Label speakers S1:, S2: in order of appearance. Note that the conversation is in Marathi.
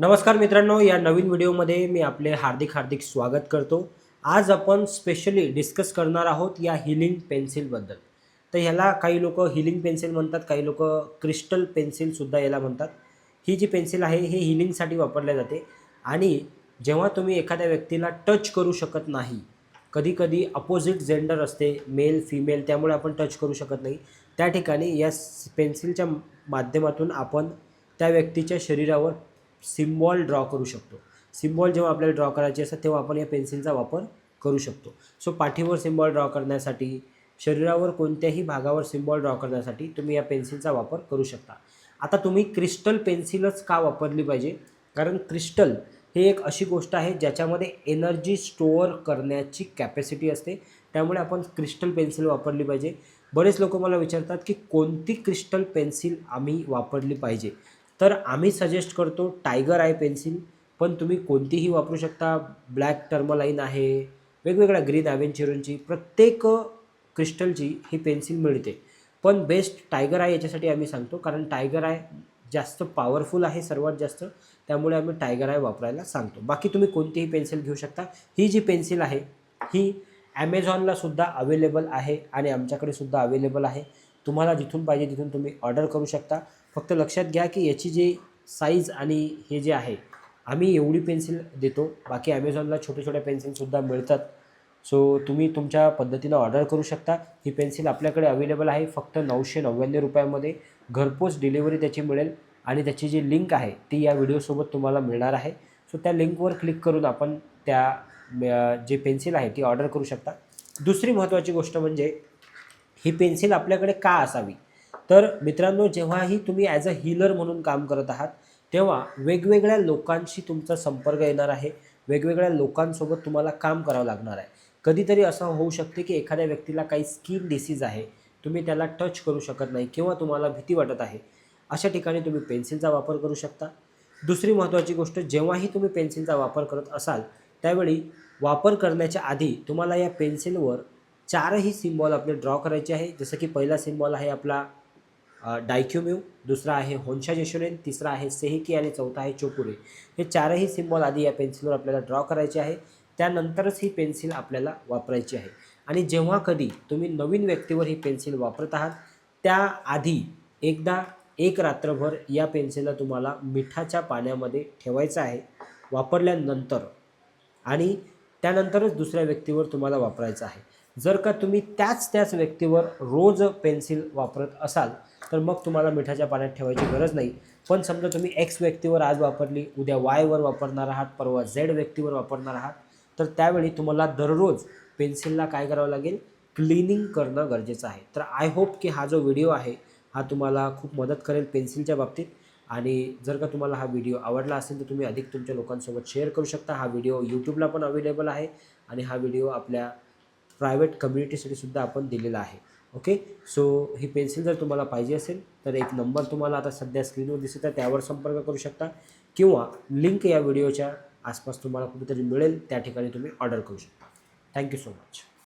S1: नमस्कार मित्रांनो, या नवीन व्हिडिओमध्ये मी आपले हार्दिक स्वागत करतो। आज आपण स्पेशली डिस्कस करणार आहोत या हीलिंग पेन्सिलबद्दल। तर ह्याला काही लोक हीलिंग पेन्सिल म्हणतात, काही लोक क्रिस्टल पेन्सिलसुद्धा याला म्हणतात। ही जी पेन्सिल आहे हे हीलिंगसाठी वापरली जाते आणि जेव्हा तुम्ही एखाद्या व्यक्तीला टच करू शकत नाही, कधी-कधी अपोजिट जेंडर असते, मेल, फिमेल, त्यामुळे आपण टच करू शकत नाही, त्या ठिकाणी या पेन्सिलच्या माध्यमातून आपण त्या व्यक्तीच्या शरीरावर सिम्बॉल ड्रॉ करू शकतो। सिम्बॉल जेव्हा आपल्याला ड्रॉ करायचे असतात तेव्हा आपण या पेन्सिलचा वापर करू शकतो। सो पाठीवर सिम्बॉल ड्रॉ करण्यासाठी, शरीरावर कोणत्याही भागावर सिम्बॉल ड्रॉ करण्यासाठी तुम्ही या पेन्सिलचा वापर करू शकता। आता तुम्ही क्रिस्टल पेन्सिलच का वापरली पाहिजे? कारण क्रिस्टल हे एक अशी गोष्ट आहे ज्याच्यामध्ये एनर्जी स्टोअर करण्याची कॅपॅसिटी असते, त्यामुळे आपण क्रिस्टल पेन्सिल वापरली पाहिजे। बरेच लोक मला विचारतात की कोणती क्रिस्टल पेन्सिल आम्ही वापरली पाहिजे? तर आम्ही सजेस्ट करतो टायगर आय पेन्सिल, पण तुम्ही कोणतीही वापरू शकता। ब्लॅक टर्मलाईन आहे, वेगवेगळ्या ग्रीन ॲव्हेंचरची प्रत्येक क्रिस्टलची ही पेन्सिल मिळते, पण बेस्ट टायगर आय याच्यासाठी आम्ही सांगतो, कारण टायगर आय जास्त पॉवरफुल आहे सर्वात जास्त, त्यामुळे आम्ही टायगर आय वापरायला सांगतो। बाकी तुम्ही कोणतीही पेन्सिल घेऊ शकता। ही जी पेन्सिल आहे ही ॲमेझॉनला सुद्धा अवेलेबल आहे आणि आमच्याकडे सुद्धा अवेलेबल आहे। तुम्हाला जिथून पाहिजे तिथून तुम्ही ऑर्डर करू शकता। फक्त लक्षात घ्या की याची जी साईज आणि हे जे आहे, आम्ही एवढी पेन्सिल देतो, बाकी ॲमेझॉनला छोट्या पेन्सिलसुद्धा मिळतात। सो तुम्ही तुमच्या पद्धतीनं ऑर्डर करू शकता। ही पेन्सिल आपल्याकडे अवेलेबल आहे फक्त 999 रुपयामध्ये। घरपोच डिलिव्हरी त्याची मिळेल आणि त्याची जी लिंक आहे ती या व्हिडिओसोबत तुम्हाला मिळणार आहे। सो त्या लिंकवर क्लिक करून आपण त्या जे पेन्सिल आहे ती ऑर्डर करू शकता। दुसरी महत्त्वाची गोष्ट म्हणजे ही पेन्सिल आपल्याकडे का असावी? तर मित्रांनो, जेव्हाही तुम्ही ॲज अ हीलर म्हणून काम करत आहात, तेव्हा वेगवेगळ्या लोकांशी तुमचा संपर्क येणार आहे, वेगवेगळ्या लोकांसोबत तुम्हाला काम करावं लागणार आहे। कधीतरी असं होऊ शकते की एखाद्या व्यक्तीला काही स्किन डिसीज आहे, तुम्ही त्याला टच करू शकत नाही किंवा तुम्हाला भीती वाटत आहे, अशा ठिकाणी तुम्ही पेन्सिलचा वापर करू शकता। दुसरी महत्त्वाची गोष्ट, जेव्हाही तुम्ही पेन्सिलचा वापर करत असाल त्यावेळी वापर करण्याच्या आधी तुम्हाला या पेन्सिलवर चारही सिम्बॉल आपले ड्रॉ करायचे आहे। जसं की पहिला सिम्बॉल आहे आपला डायक्युम्यू, दुसरा आहे होन्शा जेशोरेन, तिसरा आहे सेहिकी आणि चौथा आहे चोकुरे। हे चारही सिम्बॉल आधी या पेन्सिलवर आपल्याला ड्रॉ करायचे आहे, त्यानंतरच ही पेन्सिल आपल्याला वापरायची आहे। आणि जेव्हा कधी तुम्ही नवीन व्यक्तीवर ही पेन्सिल वापरत आहात त्याआधी एकदा एक रात्रभर या पेन्सिलला तुम्हाला मिठाच्या पाण्यामध्ये ठेवायचं आहे वापरल्यानंतर, आणि त्यानंतरच दुसऱ्या व्यक्तीवर तुम्हाला वापरायचं आहे। जर का तुम्ही त्याच व्यक्तीवर रोज पेन्सिल वापरत असाल तर मग तुम्हाला मिठाच्या पाण्यात ठेवायची गरज नाही। पण समजा तुम्ही एक्स व्यक्तीवर आज वापरली, उद्या वायवर वापरणार आहात, परवा झेड व्यक्तीवर वापरणार आहात, तर त्यावेळी तुम्हाला दररोज पेन्सिलला काय करावं लागेल? क्लीनिंग करणं गरजेचं आहे। तर आय होप की हा जो व्हिडिओ आहे हा तुम्हाला खूप मदत करेल पेन्सिलच्या बाबतीत, आणि जर का तुम्हाला हा व्हिडिओ आवडला असेल तर तुम्ही अधिक तुमच्या लोकांसोबत शेअर करू शकता। हा व्हिडिओ यूट्यूबला पण अवेलेबल आहे आणि हा व्हिडिओ आपल्या प्रायव्हेट कम्युनिटीसाठी सुद्धा आपण दिलेला आहे। ओके, सो ही पेन्सिल जर तुम्हाला पाहिजे असेल तर एक नंबर तुम्हाला आता सध्या स्क्रीनवर दिसत आहे, त्यावर संपर्क करू शकता, किंवा लिंक या व्हिडिओच्या आसपास तुम्हाला कुठेतरी मिळेल, त्या ठिकाणी तुम्ही ऑर्डर करू शकता। Thank you so much.